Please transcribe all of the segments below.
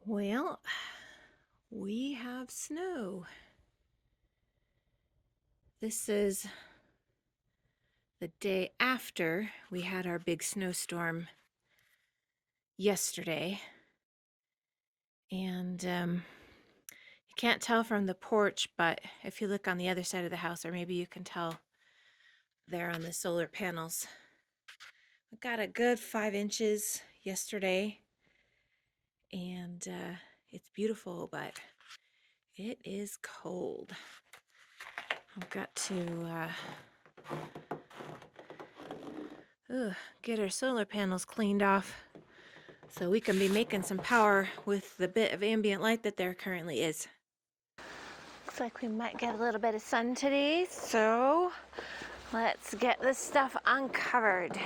Well, we have snow. This is the day after we had our big snowstorm yesterday. And you can't tell from the porch, but if you look on the other side of the house, or maybe you can tell there on the solar panels, we got a good 5 inches yesterday. And it's beautiful, but it is cold. I've got to get our solar panels cleaned off so we can be making some power with the bit of ambient light that there currently is. Looks like we might get a little bit of sun today, so let's get this stuff uncovered.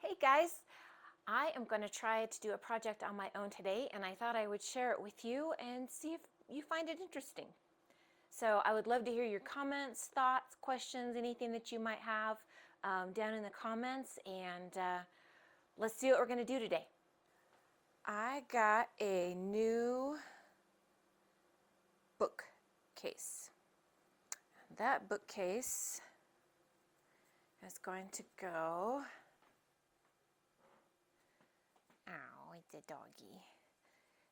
Hey guys, I am going to try to do a project on my own today, and I thought I would share it with you and see if you find it interesting. So I would love to hear your comments, thoughts, questions, anything that you might have down in the comments, and let's see what we're going to do today. I got a new bookcase. That bookcase is going to go, ow, it's a doggy,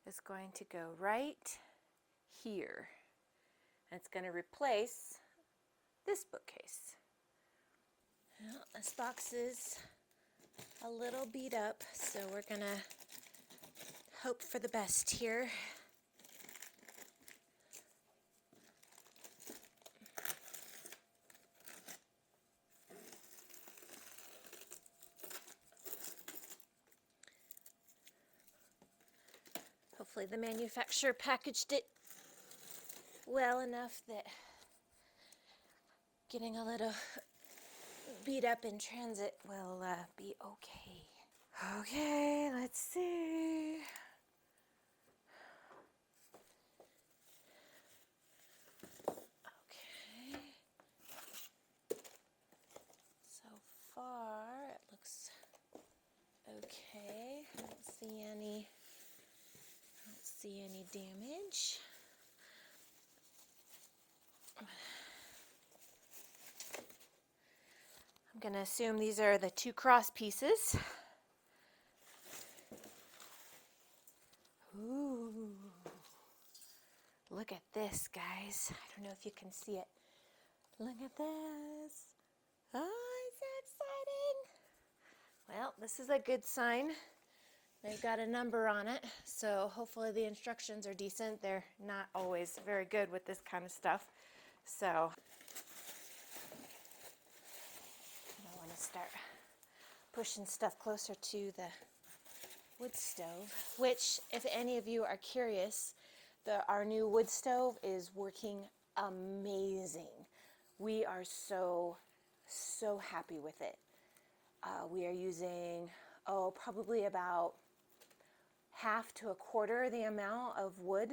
is going to go right here. And it's going to replace this bookcase. Well, this box is a little beat up, so we're going to hope for the best here. Hopefully the manufacturer packaged it well enough that getting a little beat up in transit will be okay. Okay, let's see. Okay. So far, it looks okay. I don't see any damage. I'm going to assume these are the two cross pieces. look at this, guys. I don't know if you can see it. Look at this. Oh, it's so exciting. Well, this is a good sign. They've got a number on it, so hopefully the instructions are decent. They're not always very good with this kind of stuff. So I want to start pushing stuff closer to the wood stove, which, if any of you are curious, our new wood stove is working amazing. We are so happy with it. We are using, probably about half to a quarter the amount of wood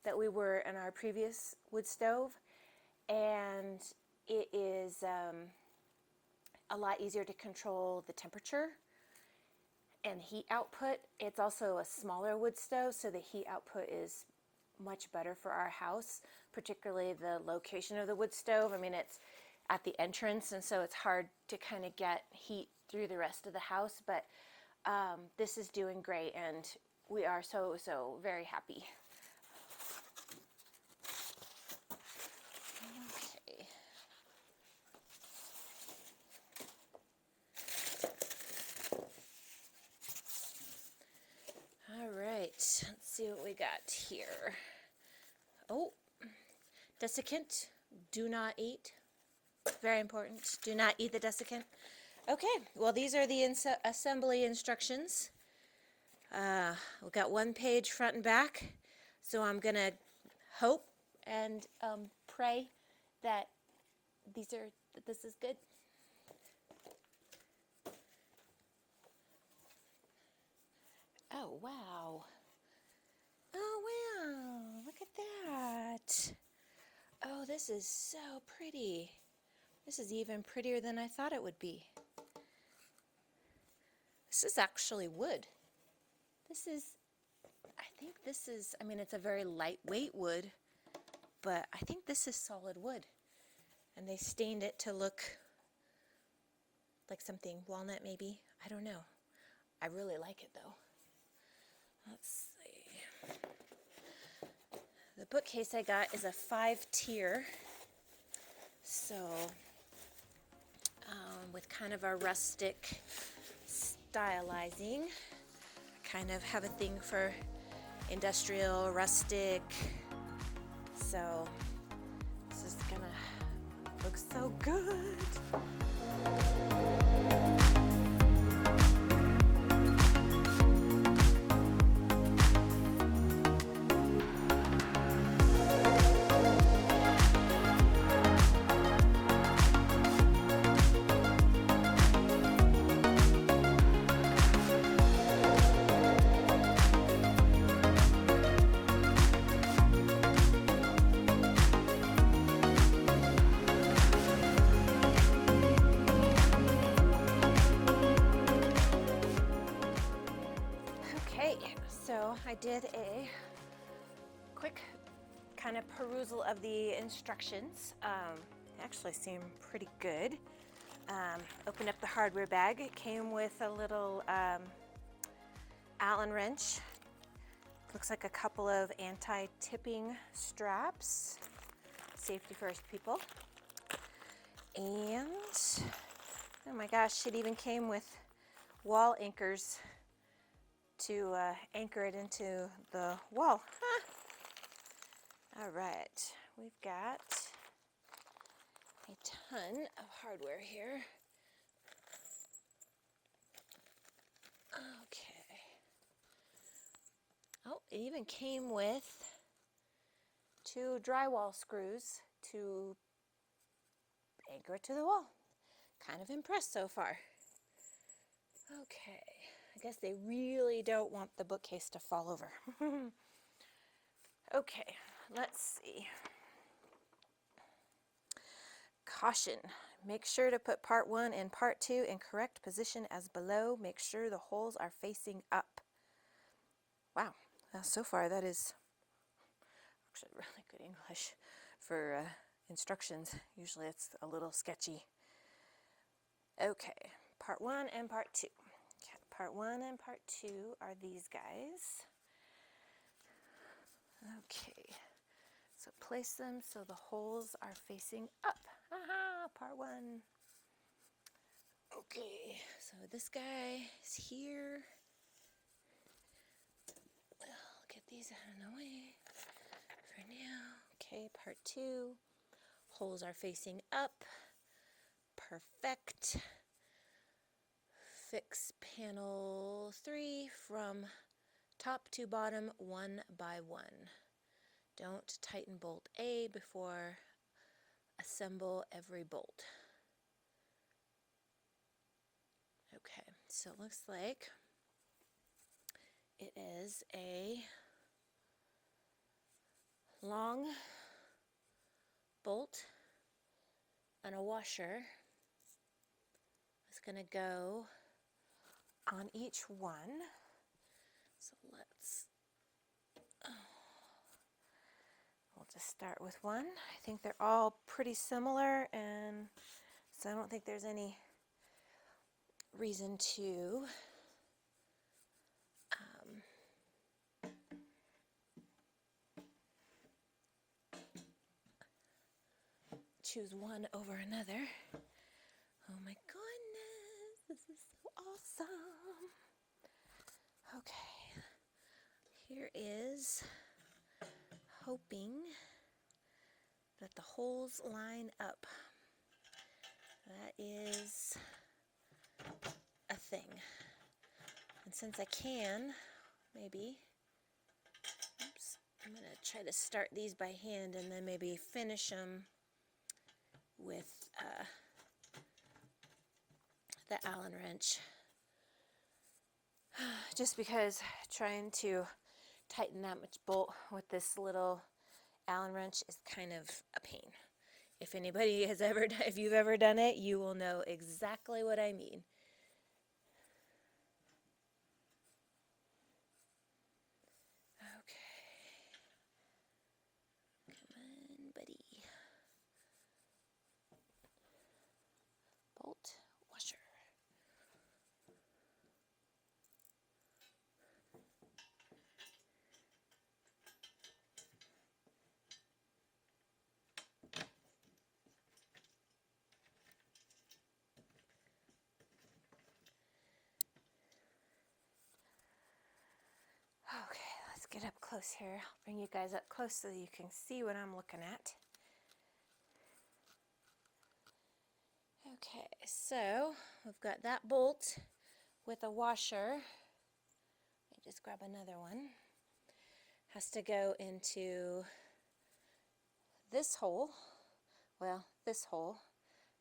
that we were in our previous wood stove, and it is a lot easier to control the temperature and heat output. It's also a smaller wood stove, so the heat output is much better for our house, particularly the location of the wood stove. I mean, it's at the entrance, and so it's hard to kind of get heat through the rest of the house, but this is doing great, and we are so very happy. Okay. All right, let's see what we got here. Oh, desiccant, do not eat. Very important. Do not eat the desiccant. Okay, well, these are the assembly instructions. We've got one page front and back, so I'm going to hope and pray that this is good. Oh, wow. Oh, wow. Look at that. Oh, this is so pretty. This is even prettier than I thought it would be. This is actually wood. I mean, it's a very lightweight wood, but I think this is solid wood. And they stained it to look like something walnut maybe. I don't know. I really like it though. Let's see. The bookcase I got is a 5-tier. So, with kind of a rustic stylizing. I kind of have a thing for industrial, rustic. So, this is gonna look so good. So I did a quick kind of perusal of the instructions. They actually seem pretty good. Opened up the hardware bag. It came with a little Allen wrench. Looks like a couple of anti-tipping straps. Safety first, people. And, oh my gosh, it even came with wall anchors to anchor it into the wall. Huh. All right, we've got a ton of hardware here. Okay. Oh, it even came with 2 drywall screws to anchor it to the wall. Kind of impressed so far. Okay. I guess they really don't want the bookcase to fall over. Okay, let's see. Caution. Make sure to put part 1 and part 2 in correct position as below. Make sure the holes are facing up. Wow, so far that is actually really good English for instructions. Usually it's a little sketchy. Okay, part 1 and part 2. Part 1 and part 2 are these guys. Okay, So place them so the holes are facing up. Aha, part one. Okay, so this guy is here. I'll get these out of the way for now. Okay, part two. Holes are facing up. Perfect. Fix panel 3 from top to bottom 1 by 1. Don't tighten bolt A before assemble every bolt. Okay, so it looks like it is a long bolt and a washer. It's going to go on each one. So we'll just start with one. I think they're all pretty similar, and so I don't think there's any reason to choose one over another. Oh my goodness, this is so awesome. Okay, here is hoping that the holes line up. That is a thing. And since I can, maybe, I'm going to try to start these by hand and then maybe finish them with the Allen wrench. Just because trying to tighten that much bolt with this little Allen wrench is kind of a pain. If anybody has ever, if you've ever done it, you will know exactly what I mean. Okay. Come on, buddy. Bolt washer. Okay, let's get up close here. I'll bring you guys up close so you can see what I'm looking at. Okay, so we've got that bolt with a washer. Let me just grab another one. Has to go into this hole. Well, this hole.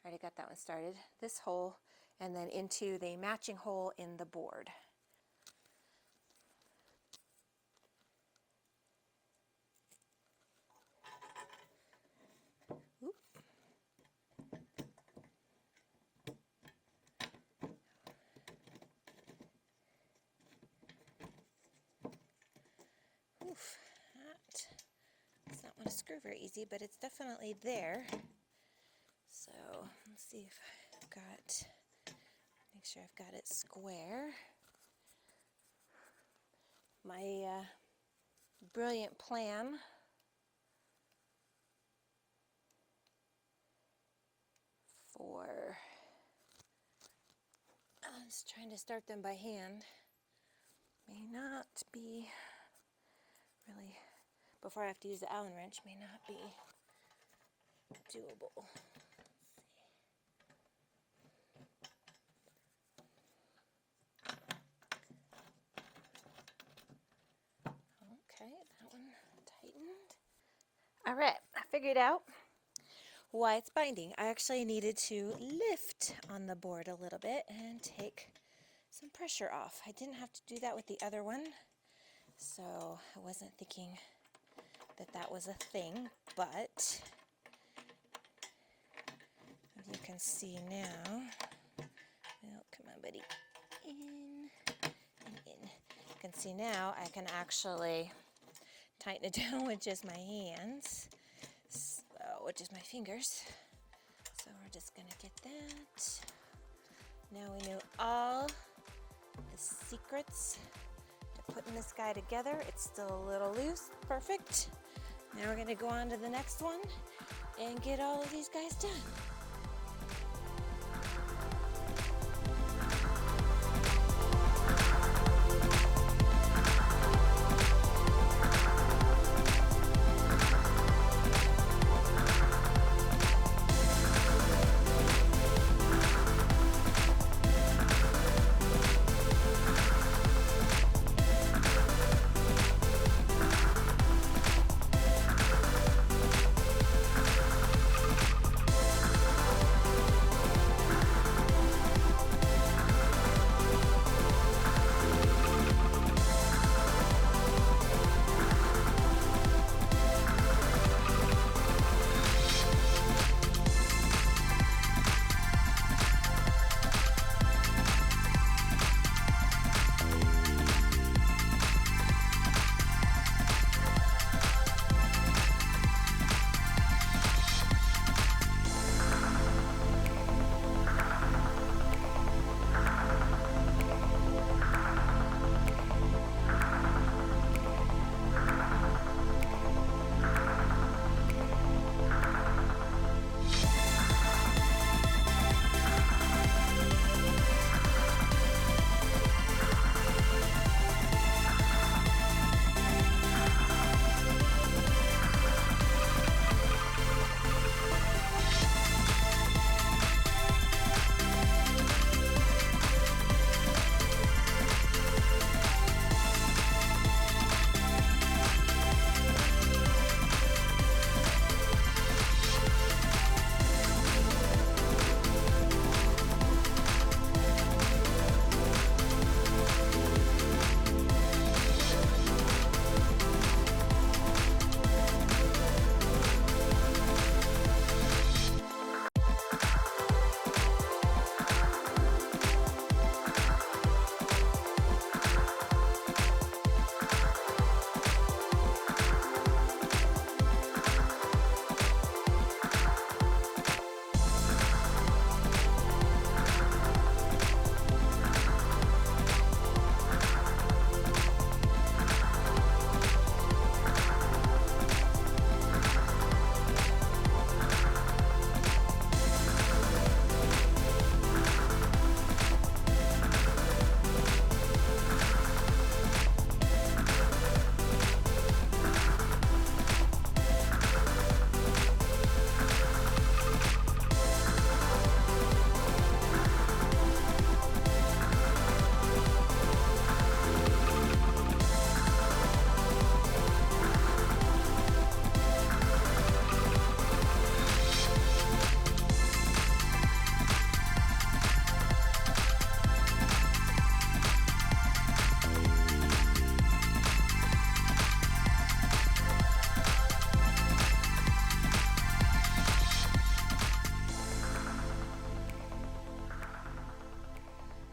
I already got that one started. This hole, and then into the matching hole in the board. Oop. Oof, that does not want to screw very easy, but it's definitely there. So let's see if I've got, make sure I've got it square. My brilliant plan for, I was trying to start them by hand, may not be really, before I have to use the Allen wrench, may not be doable. Okay, that one tightened. All right, I figured out why it's binding. I actually needed to lift on the board a little bit and take some pressure off. I didn't have to do that with the other one, so I wasn't thinking that that was a thing, but as you can see now, oh, come on, buddy, in and in. You can see now I can actually tighten it down with just my hands, which is my fingers. So we're just gonna get that. Now we know all the secrets to putting this guy together. It's still a little loose. Perfect. Now we're gonna go on to the next one and get all of these guys done.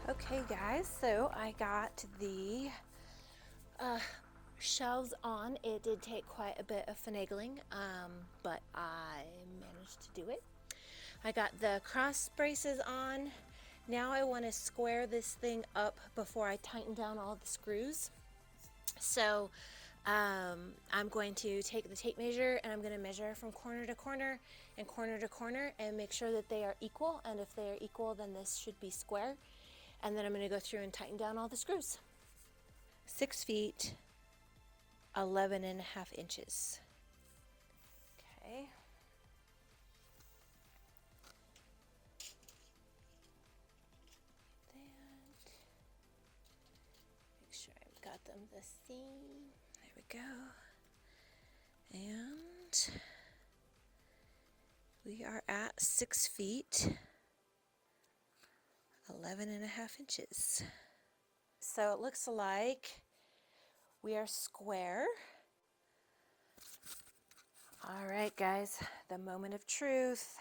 Okay guys, so I got the shelves on. It did take quite a bit of finagling, but I managed to do it. I got the cross braces on. Now I want to square this thing up before I tighten down all the screws. So I'm going to take the tape measure and I'm going to measure from corner to corner and corner to corner and make sure that they are equal. And if they are equal, then this should be square. And then I'm going to go through and tighten down all the screws. 6 feet, 11.5 inches. Okay. Make sure I've got them the same. There we go. And we are at 6 feet, 11.5 inches. So it looks like we are square. All right, guys, the moment of truth.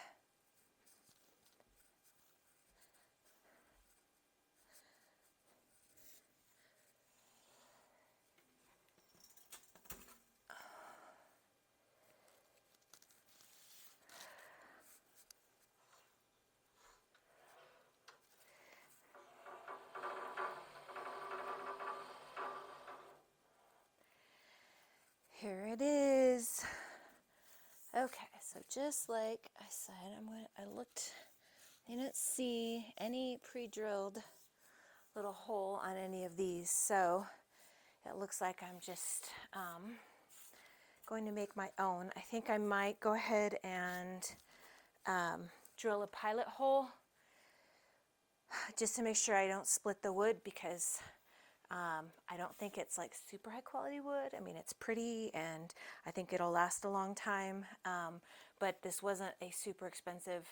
Here it is. Okay, so just like I said, I didn't see any pre-drilled little hole on any of these, so it looks like I'm just going to make my own. I think I might go ahead and drill a pilot hole just to make sure I don't split the wood, because I don't think it's like super high quality wood. I mean, it's pretty and I think it'll last a long time, but this wasn't a super expensive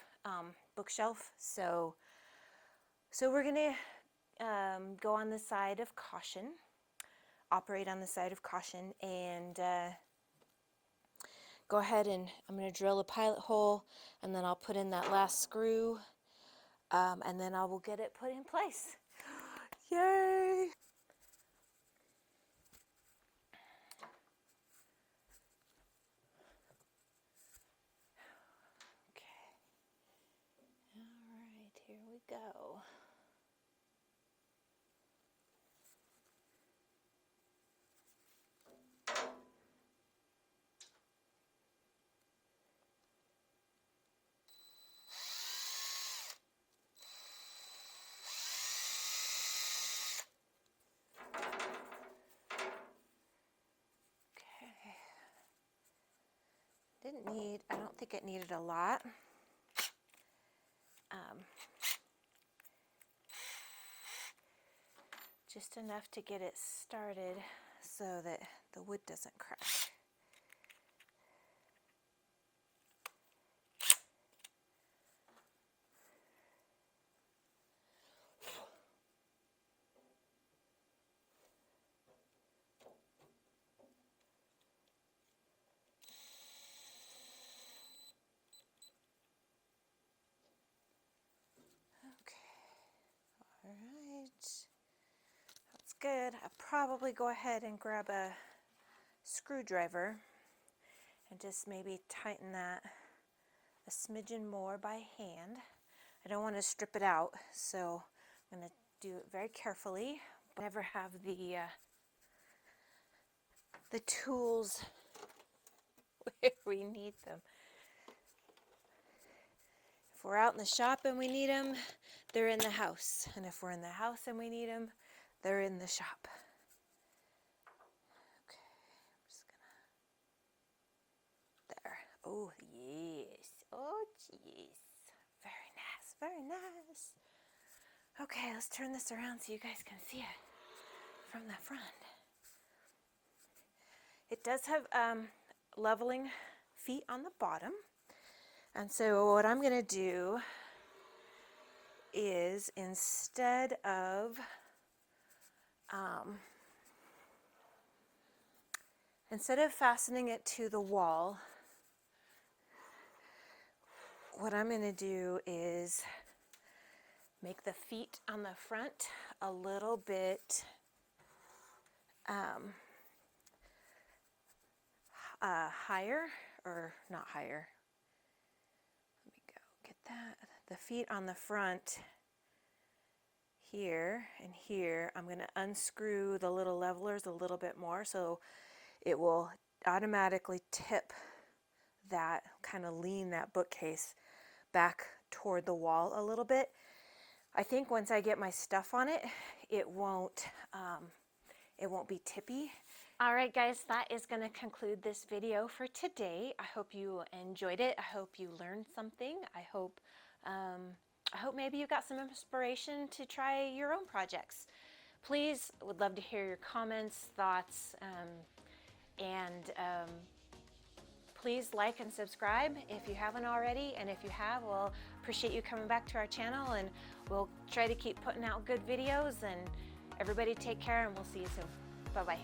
bookshelf, so we're gonna go on the side of caution, operate on the side of caution, and go ahead and I'm going to drill a pilot hole, and then I'll put in that last screw, and then I will get it put in place. Yay! Okay. All right, here we go. I don't think it needed a lot. Just enough to get it started so that the wood doesn't crack. All right, that's good. I'll probably go ahead and grab a screwdriver and just maybe tighten that a smidgen more by hand. I don't want to strip it out, so I'm going to do it very carefully. Never have the tools where we need them. If we're out in the shop and we need them, they're in the house. And if we're in the house and we need them, they're in the shop. Okay, I'm just gonna, there. Oh, yes. Oh, jeez. Very nice, very nice. Okay, let's turn this around so you guys can see it from the front. It does have leveling feet on the bottom. And so what I'm going to do is, instead of fastening it to the wall, what I'm going to do is make the feet on the front a little bit higher, or not higher. Let me go get that. The feet on the front here and here, I'm going to unscrew the little levelers a little bit more, so it will automatically tip that, kind of lean that bookcase back toward the wall a little bit. I think once I get my stuff on it, it won't be tippy. All right, guys, that is going to conclude this video for today. I hope you enjoyed it. I hope you learned something. I hope maybe you got some inspiration to try your own projects. Please, would love to hear your comments, thoughts, and please like and subscribe if you haven't already. And if you have, we'll appreciate you coming back to our channel, and we'll try to keep putting out good videos. And everybody take care, and we'll see you soon. Bye-bye.